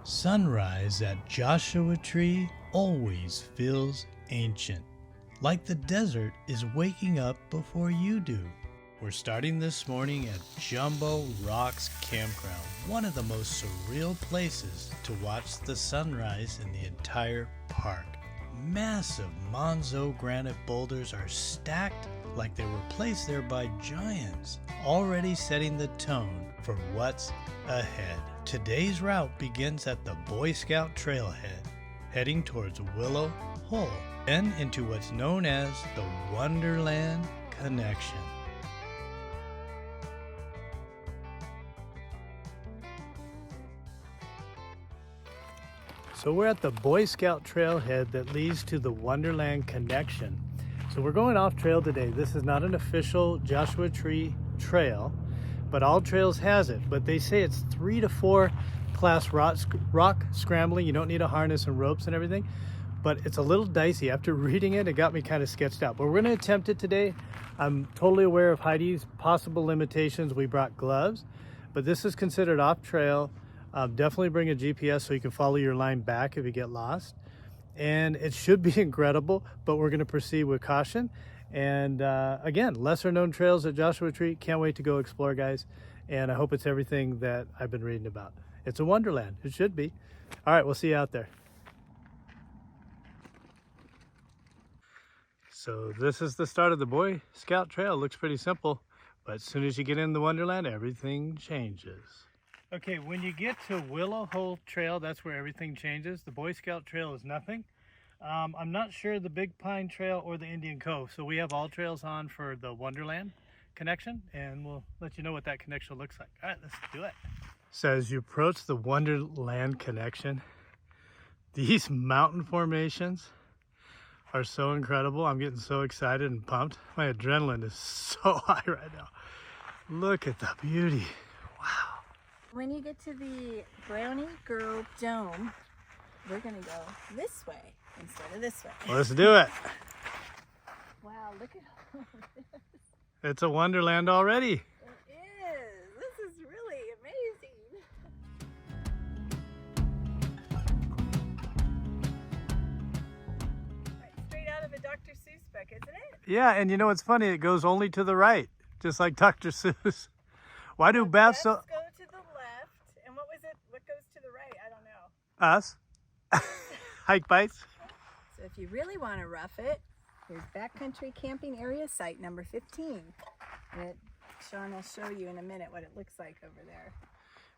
Sunrise at Joshua Tree always feels ancient, like the desert is waking up before you do. We're starting this morning at Jumbo Rocks Campground, one of the most surreal places to watch the sunrise in the entire park. Massive Monzogranite boulders are stacked like they were placed there by giants, already setting the tone for what's ahead. Today's route begins at the Boy Scout trailhead, heading towards Willow Hole, then into what's known as the Wonderland Connection. So we're at the Boy Scout trailhead that leads to the Wonderland Connection. So we're going off trail today. This is not an official Joshua Tree trail, but All Trails has it. But they say it's 3 to 4 class rock scrambling. You don't need a harness and ropes and everything, but it's a little dicey. After reading it, it got me kind of sketched out. But we're going to attempt it today. I'm totally aware of Heidi's possible limitations. We brought gloves, but this is considered off trail. Definitely bring a GPS so you can follow your line back if you get lost. And it should be incredible, but we're going to proceed with caution. And again, lesser known trails at Joshua Tree. Can't wait to go explore, guys. And I hope it's everything that I've been reading about. It's a wonderland. It should be. All right, we'll see you out there. So this is the start of the Boy Scout Trail. It looks pretty simple, but as soon as you get in the Wonderland, everything changes. Okay, when you get to Willow Hole Trail, that's where everything changes. The Boy Scout Trail is nothing. I'm not sure the Big Pine Trail or the Indian Cove, so we have all trails on for the Wonderland Connection, and we'll let you know what that connection looks like. All right, let's do it. So as you approach the Wonderland Connection, these mountain formations are so incredible. I'm getting so excited and pumped. My adrenaline is so high right now. Look at the beauty. Wow. When you get to the Brownie Grove Dome, we're gonna go this way instead of this way. Let's do it. Wow, look at all of this. It's a wonderland already. It is. This is really amazing. Right, straight out of a Dr. Seuss book, isn't it? Yeah, and you know what's funny? It goes only to the right, just like Dr. Seuss. Why do Babs so... Let's go to the left. And what was it? What goes to the right? I don't know. Us. Hikebytes. So if you really want to rough it, here's Backcountry Camping Area Site number 15. And Sean will show you in a minute what it looks like over there.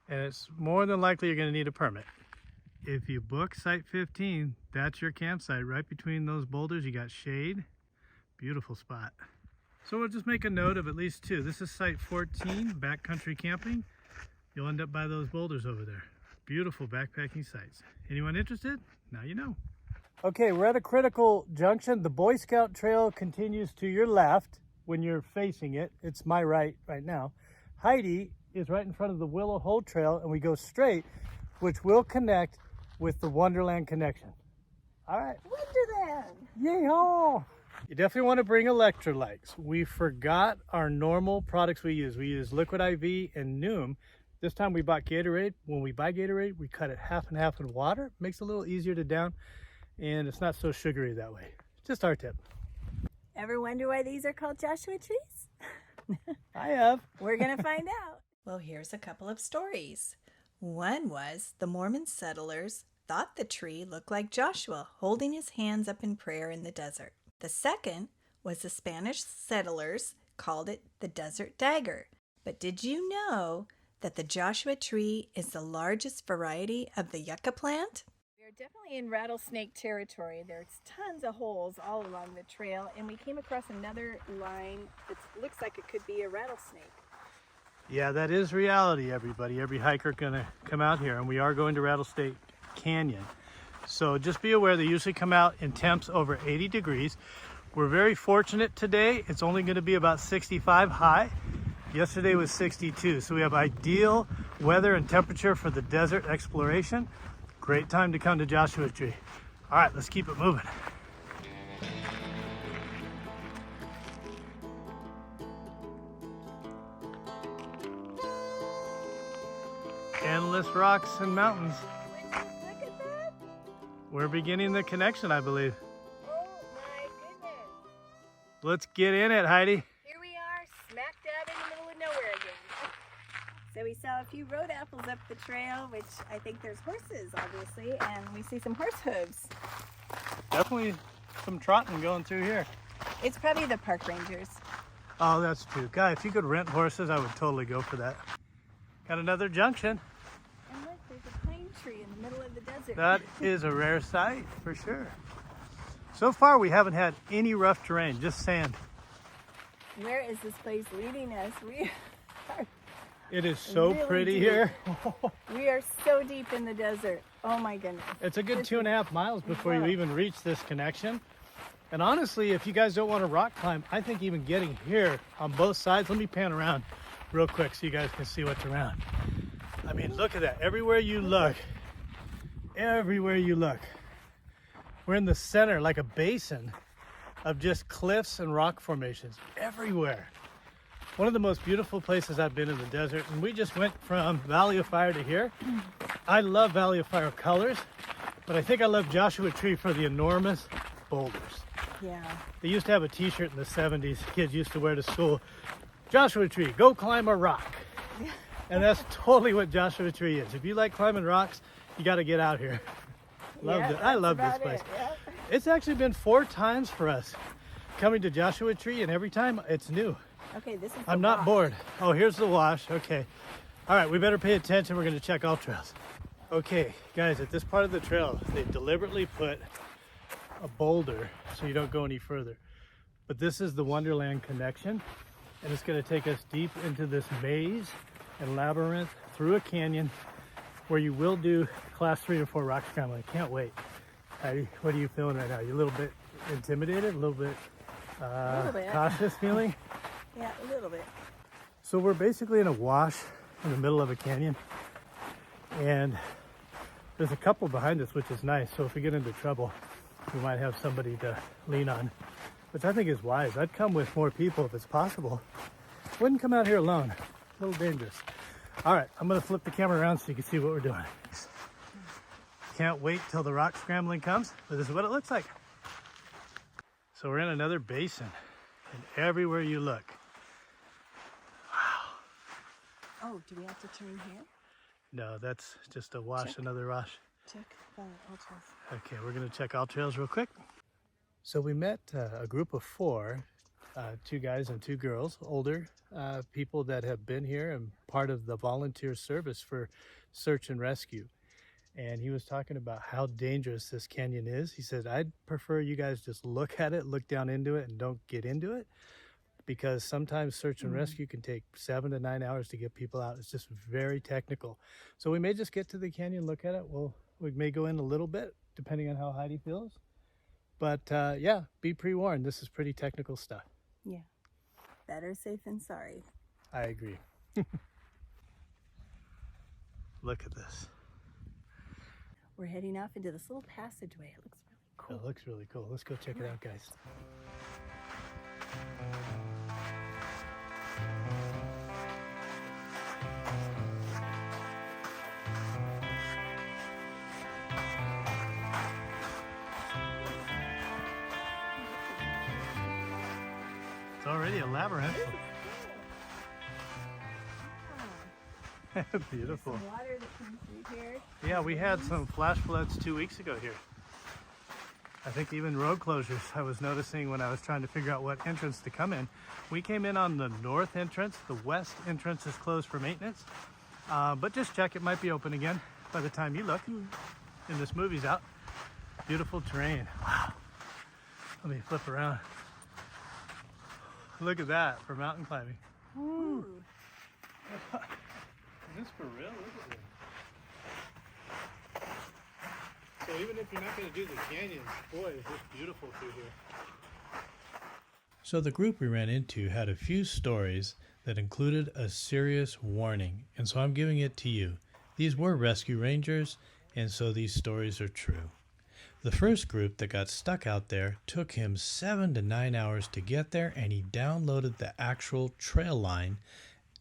And it's more than likely you're going to need a permit. If you book Site 15, that's your campsite. Right between those boulders, you got shade. Beautiful spot. So we'll just make a note of at least 2. This is Site 14, Backcountry Camping. You'll end up by those boulders over there. Beautiful backpacking sites. Anyone interested? Now you know. Okay, we're at a critical junction. The Boy Scout Trail continues to your left when you're facing it. It's my right now. Heidi is right in front of the Willow Hole Trail, and we go straight, which will connect with the Wonderland Connection. All right. Wonderland! Yay-haw! You definitely want to bring electrolytes. We forgot our normal products we use. We use Liquid IV and Noom. This time we bought Gatorade. When we buy Gatorade, we cut it half and half in water. Makes it a little easier to down, and it's not so sugary that way. Just our tip. Ever wonder why these are called Joshua trees? I have. We're going to find out. Well, here's a couple of stories. One was the Mormon settlers thought the tree looked like Joshua holding his hands up in prayer in the desert. The second was the Spanish settlers called it the desert dagger. But did you know that the Joshua tree is the largest variety of the yucca plant? We're definitely in rattlesnake territory. There's tons of holes all along the trail, and we came across another line that looks like it could be a rattlesnake. Yeah, that is reality, everybody. Every hiker gonna come out here, and we are going to Rattlesnake Canyon. So just be aware they usually come out in temps over 80 degrees. We're very fortunate today. It's only going to be about 65 high. Yesterday was 62, so we have ideal weather and temperature for the desert exploration. Great time to come to Joshua Tree. All right, let's keep it moving. Endless rocks and mountains. We're beginning the connection, I believe. Oh my goodness. Let's get in it, Heidi. Here we are, smack dab in the middle of nowhere again. So we saw a few road apples up the trail, which I think there's horses, obviously, and we see some horse hooves. Definitely some trotting going through here. It's probably the park rangers. Oh, that's true. Guy, if you could rent horses, I would totally go for that. Got another junction. And look, there's a pine tree in the middle of the desert. That is a rare sight, for sure. So far, we haven't had any rough terrain, just sand. Where is this place leading us? We are It is so really pretty deep. here. We are so deep in the desert. Oh my goodness. It's a good 2.5 miles before you Wow. even reach this connection. And honestly, if you guys don't want to rock climb, I think even getting here on both sides, let me pan around real quick so you guys can see what's around. I mean, look at that. Everywhere you look, we're in the center like a basin of just cliffs and rock formations everywhere. One of the most beautiful places I've been in the desert, and we just went from Valley of Fire to here. I love Valley of Fire colors, but I think I love Joshua Tree for the enormous boulders. Yeah. They used to have a t-shirt in the 70s kids used to wear to school. Joshua Tree, go climb a rock. And that's totally what Joshua Tree is. If you like climbing rocks, you got to get out here. I love this place. Yeah. It's actually been 4 times for us coming to Joshua Tree, and every time it's new. Okay, this is I'm not bored. Oh, here's the wash. Okay. All right, we better pay attention. We're going to check all trails. Okay, guys, at this part of the trail, they deliberately put a boulder so you don't go any further. But this is the Wonderland Connection, and it's going to take us deep into this maze and labyrinth through a canyon where you will do class 3 or 4 rock scrambling. I can't wait. Heidi, what are you feeling right now? You a little bit intimidated, a little bit cautious feeling? Yeah, a little bit. So we're basically in a wash in the middle of a canyon, and there's a couple behind us, which is nice. So if we get into trouble, we might have somebody to lean on, which I think is wise. I'd come with more people if it's possible. Wouldn't come out here alone. A little dangerous. All right, I'm gonna flip the camera around so you can see what we're doing. Can't wait till the rock scrambling comes, but this is what it looks like. So we're in another basin, and everywhere you look. Oh, do we have to turn here? No, that's just a wash, another wash. Check the ultras. Okay, we're gonna check all trails real quick. So we met a group of 4, 2 guys and 2 girls, older people that have been here and part of the volunteer service for search and rescue. And he was talking about how dangerous this canyon is. He said, I'd prefer you guys just look at it, look down into it, and don't get into it, because sometimes search and rescue can take 7 to 9 hours to get people out. It's just very technical. So we may just get to the canyon, look at it. We may go in a little bit, depending on how Heidi feels. But yeah, be pre-warned. This is pretty technical stuff. Yeah. Better safe than sorry. I agree. Look at this. We're heading off into this little passageway. It looks really cool. It looks really cool. Let's go check it out, guys. It's already a labyrinth. Beautiful. Some water that comes through here. Yeah, we had some flash floods 2 weeks ago here. I think even road closures I was noticing when I was trying to figure out what entrance to come in. We came in on the north entrance. The west entrance is closed for maintenance. But just check, it might be open again by the time you look and this movie's out. Beautiful terrain. Wow. Let me flip around. Look at that for mountain climbing. Ooh. Is this for real? Look at this. So even if you're not going to do the canyons, boy, is this beautiful through here. So the group we ran into had a few stories that included a serious warning, and so I'm giving it to you. These were rescue rangers, and so these stories are true. The first group that got stuck out there took him 7 to 9 hours to get there, and he downloaded the actual trail line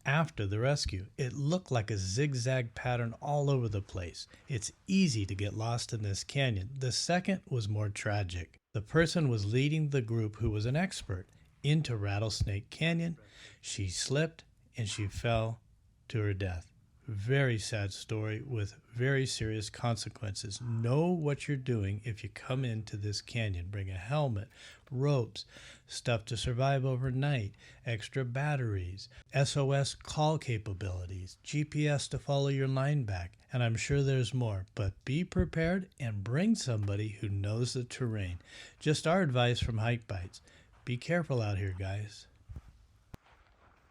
after the rescue. It looked like a zigzag pattern all over the place. It's easy to get lost in this canyon. The second was more tragic. The person was leading the group who was an expert into Rattlesnake Canyon. She slipped and she fell to her death. Very sad story with very serious consequences. Know what you're doing if you come into this canyon. Bring a helmet, ropes, stuff to survive overnight, extra batteries, SOS call capabilities, GPS to follow your line back, and I'm sure there's more. But be prepared and bring somebody who knows the terrain. Just our advice from Hikebytes. Be careful out here, guys.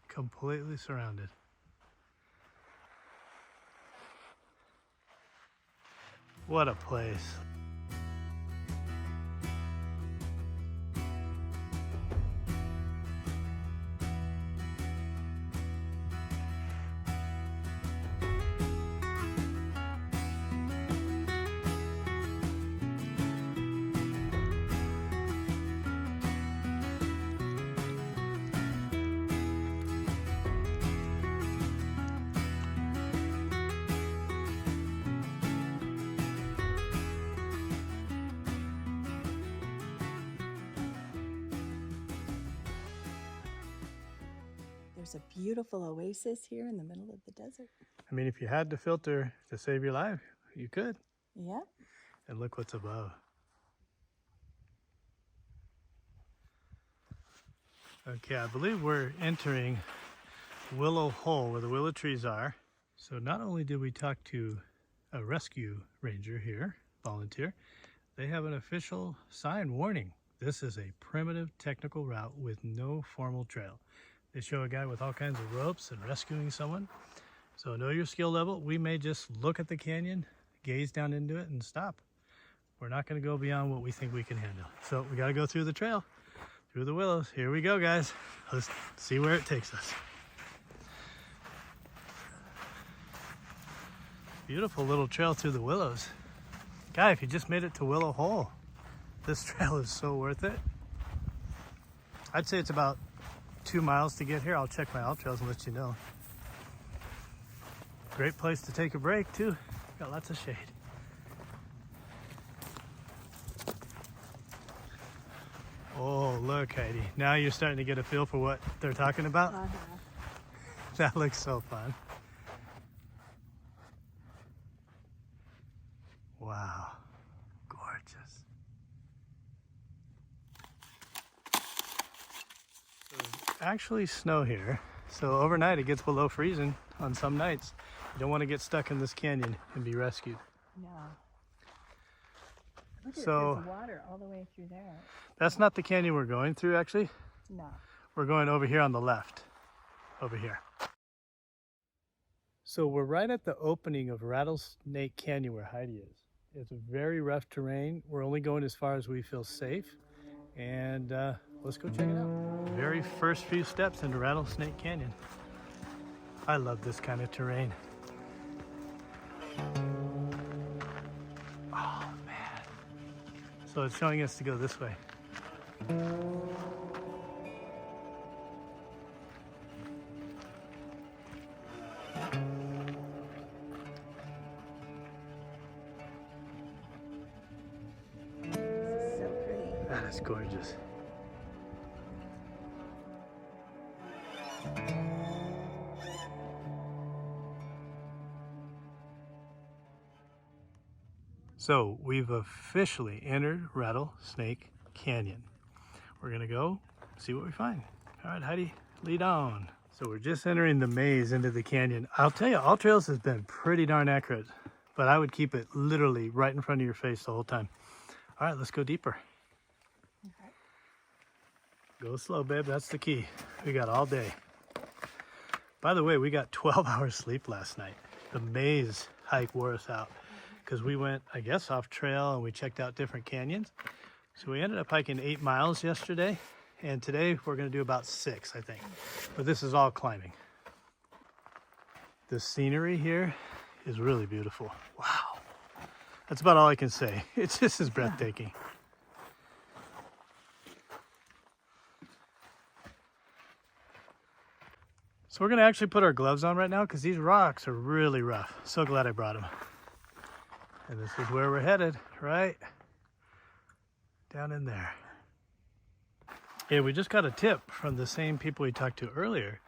Completely surrounded. What a place. There's a beautiful oasis here in the middle of the desert. I mean, if you had to filter to save your life, you could. Yep. And look what's above. Okay, I believe we're entering Willow Hole where the willow trees are. So not only did we talk to a rescue ranger here, volunteer, they have an official sign warning. This is a primitive technical route with no formal trail. They show a guy with all kinds of ropes and rescuing someone. So know your skill level. We may just look at the canyon, gaze down into it, and stop. We're not going to go beyond what we think we can handle. So we got to go through the trail, through the willows. Here we go, guys. Let's see where it takes us. Beautiful little trail through the willows. Guy, if you just made it to Willow Hole, this trail is so worth it. I'd say it's about 2 miles to get here. I'll check my trails and let you know. Great place to take a break too. Got lots of shade. Oh, look, Heidi. Now you're starting to get a feel for what they're talking about. That looks so fun. Wow, gorgeous. Actually snow here, so overnight it gets below freezing on some nights. You don't want to get stuck in this canyon and be rescued. No. Look at So there's water all the way through there. That's not the canyon we're going through, actually. No. We're going over here on the left, over here. So we're right at the opening of Rattlesnake Canyon where Heidi is. It's very rough terrain. We're only going as far as we feel safe, and let's go check it out. Very first few steps into Rattlesnake Canyon. I love this kind of terrain. Oh man. So it's showing us to go this way. This is so pretty. That is gorgeous. So we've officially entered Rattlesnake Canyon. We're gonna go see what we find. All right, Heidi, lead on. So we're just entering the maze into the canyon. I'll tell you, All Trails has been pretty darn accurate, but I would keep it literally right in front of your face the whole time. All right, let's go deeper. Okay. Go slow, babe, that's the key. We got all day. By the way, we got 12 hours sleep last night. The maze hike wore us out because we went, I guess, off trail and we checked out different canyons. So we ended up hiking 8 miles yesterday, and today we're gonna do about 6, I think. But this is all climbing. The scenery here is really beautiful. Wow. That's about all I can say. It's just as breathtaking. So we're gonna actually put our gloves on right now because these rocks are really rough. So glad I brought them. And this is where we're headed, right? Down in there. Yeah, we just got a tip from the same people we talked to earlier.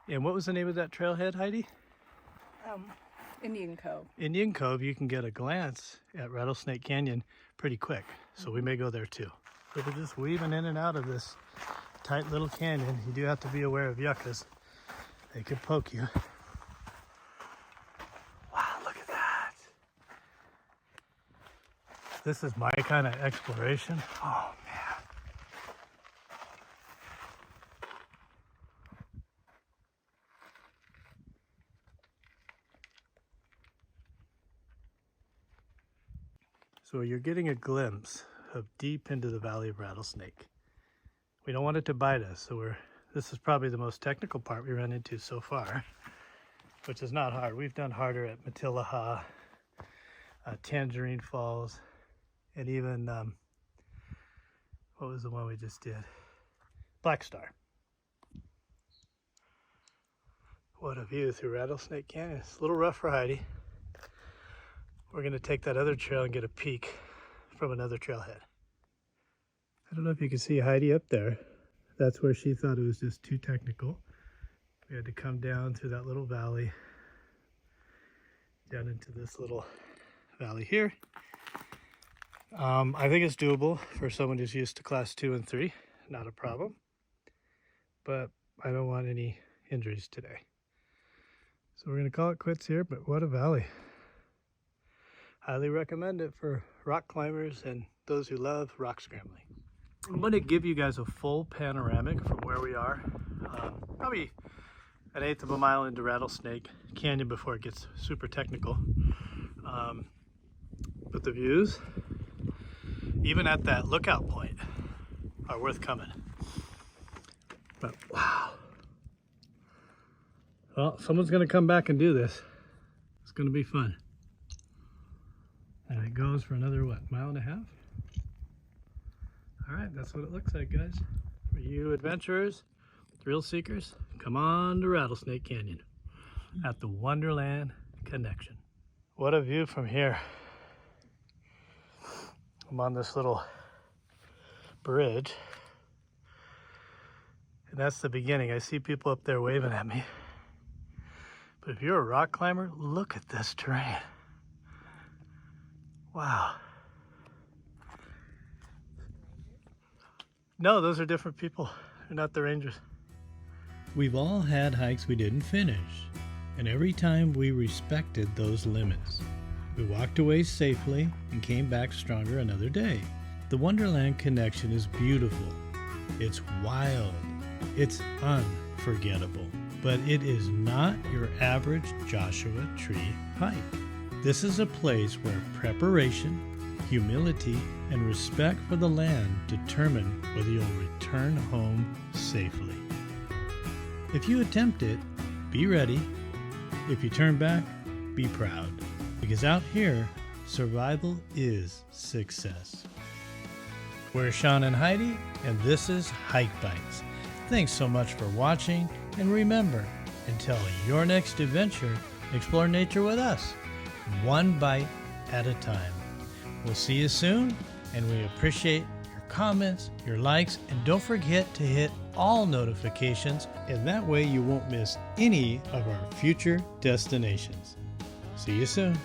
And what was the name of that trailhead, Heidi? Indian Cove. Indian Cove. You can get a glance at Rattlesnake Canyon pretty quick. So we may go there too. But we're just weaving in and out of this tight little canyon. You do have to be aware of yuccas. They could poke you. Wow, look at that. This is my kind of exploration. Oh, man. So you're getting a glimpse of deep into the Valley of Rattlesnake. We don't want it to bite us, so this is probably the most technical part we ran into so far, which is not hard. We've done harder at Matilaha, Tangerine Falls, and even, what was the one we just did? Black Star. What a view through Rattlesnake Canyon. It's a little rough for Heidi. We're gonna take that other trail and get a peek from another trailhead. I don't know if you can see Heidi up there. That's where she thought it was just too technical. We had to come down through that little valley, down into this little valley here. I think it's doable for someone who's used to class 2 and 3, not a problem. But I don't want any injuries today. So we're gonna call it quits here, but what a valley. Highly recommend it for rock climbers and those who love rock scrambling. I'm going to give you guys a full panoramic from where we are. Probably an 1/8 of a mile into Rattlesnake Canyon before it gets super technical. But the views, even at that lookout point, are worth coming. But wow. Well, someone's going to come back and do this. It's going to be fun. And it goes for another, what, 1.5 miles? All right, that's what it looks like, guys. For you adventurers, thrill seekers, come on to Rattlesnake Canyon at the Wonderland Connection. What a view from here. I'm on this little bridge. And that's the beginning. I see people up there waving at me. But if you're a rock climber, look at this terrain. Wow. No, those are different people. They're not the rangers. We've all had hikes we didn't finish, and every time we respected those limits. We walked away safely and came back stronger another day. The Wonderland Connection is beautiful. It's wild. It's unforgettable. But it is not your average Joshua Tree hike. This is a place where preparation, humility, and respect for the land determine whether you'll return home safely. If you attempt it, be ready. If you turn back, be proud. Because out here, survival is success. We're Sean and Heidi, and this is Hikebytes. Thanks so much for watching, and remember, until your next adventure, explore nature with us, one bite at a time. We'll see you soon, and we appreciate your comments, your likes, and don't forget to hit all notifications, and that way you won't miss any of our future destinations. See you soon.